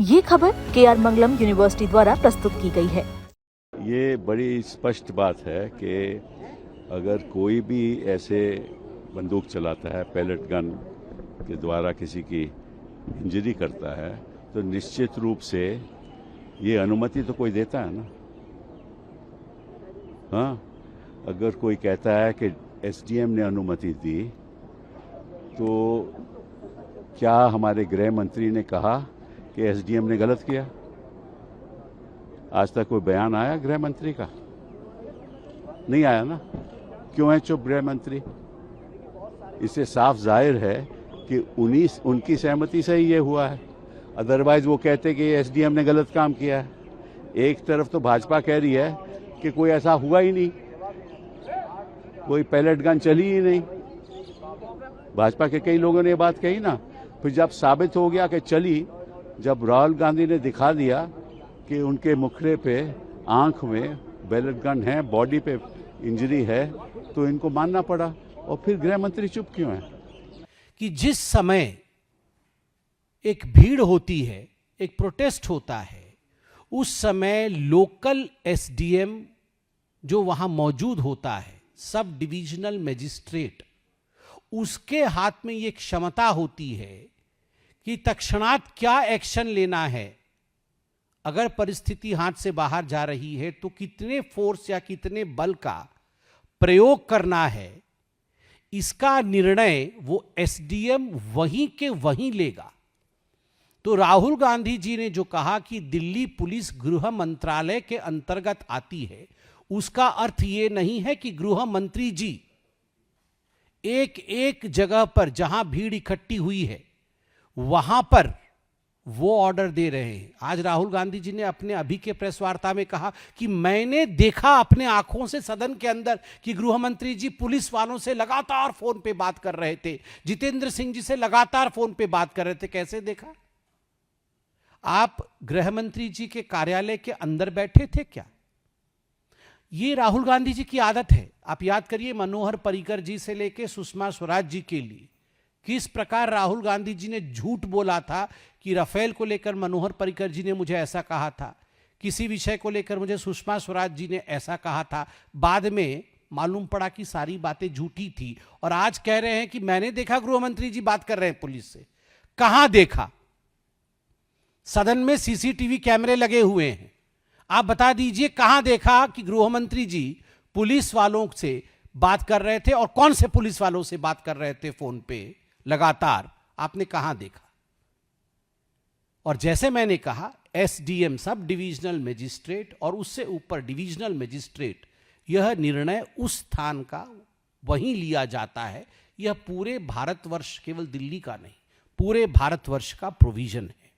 ये खबर KR मंगलम university द्वारा प्रस्तुत की गई है। ये बड़ी स्पष्ट बात है कि अगर कोई भी ऐसे बंदूक चलाता है, पैलेट गन के द्वारा किसी की इंजरी करता है, तो निश्चित रूप से ये अनुमति तो कोई देता है ना। हाँ, अगर कोई कहता है कि SDM ने अनुमति दी, तो क्या हमारे गृह मंत्री ने कहा कि SDM ने गलत किया? आज तक कोई बयान आया गृह मंत्री का? नहीं आया ना। क्यों है चुप गृह मंत्री? इससे साफ जाहिर है कि उनकी सहमति से ही ये हुआ है। अदरवाइज वो कहते कि SDM ने गलत काम किया है। एक तरफ तो भाजपा कह रही है कि कोई ऐसा हुआ ही नहीं, कोई पैलेट गन चली ही नहीं। भाजपा के कई लोगों ने ये बात कही ना। फिर जब साबित हो गया कि चली, जब राहुल गांधी ने दिखा दिया कि उनके मुखड़े पे, आंख में पैलेट गन है, बॉडी पे इंजरी है, तो इनको मानना पड़ा। और फिर गृह मंत्री चुप क्यों है? कि जिस समय एक भीड़ होती है, एक प्रोटेस्ट होता है, उस समय लोकल SDM जो वहां मौजूद होता है, सब डिविजनल मजिस्ट्रेट, उसके हाथ में ये क्षमता होती है कि तत्क्षणात क्या एक्शन लेना है। अगर परिस्थिति हाथ से बाहर जा रही है तो कितने फोर्स या कितने बल का प्रयोग करना है, इसका निर्णय वो SDM वहीं के वहीं लेगा। तो राहुल गांधी जी ने जो कहा कि दिल्ली पुलिस गृह मंत्रालय के अंतर्गत आती है, उसका अर्थ ये नहीं है कि गृह मंत्री जी एक एक जगह पर जहां भीड़ इकट्ठी हुई है वहां पर वो ऑर्डर दे रहे हैं। आज राहुल गांधी जी ने अपने अभी के प्रेस वार्ता में कहा कि मैंने देखा अपने आंखों से सदन के अंदर कि गृह मंत्री जी पुलिस वालों से लगातार फोन पे बात कर रहे थे, जितेंद्र सिंह जी से लगातार फोन पे बात कर रहे थे। कैसे देखा? आप गृह मंत्री जी के कार्यालय के अंदर बैठे थे क्या? ये राहुल गांधी जी की आदत है। आप याद करिए, मनोहर पर्रिकर जी से लेकर सुषमा स्वराज जी के लिए किस प्रकार राहुल गांधी जी ने झूठ बोला था कि राफेल को लेकर मनोहर पर्रिकर जी ने मुझे ऐसा कहा था, किसी विषय को लेकर मुझे सुषमा स्वराज जी ने ऐसा कहा था। बाद में मालूम पड़ा कि सारी बातें झूठी थी, और आज कह रहे हैं कि मैंने देखा गृह मंत्री जी बात कर रहे हैं पुलिस से। कहां देखा? सदन में CCTV कैमरे लगे हुए हैं। आप बता दीजिए कहां देखा कि गृह मंत्री जी पुलिस वालों से बात कर रहे थे, और कौन से पुलिस वालों से बात कर रहे थे फोन पे लगातार? आपने कहां देखा? और जैसे मैंने कहा, SDM सब डिविजनल मजिस्ट्रेट और उससे ऊपर डिविजनल मजिस्ट्रेट, यह निर्णय उस स्थान का वहीं लिया जाता है। यह पूरे भारतवर्ष, केवल दिल्ली का नहीं, पूरे भारतवर्ष का प्रोविजन है।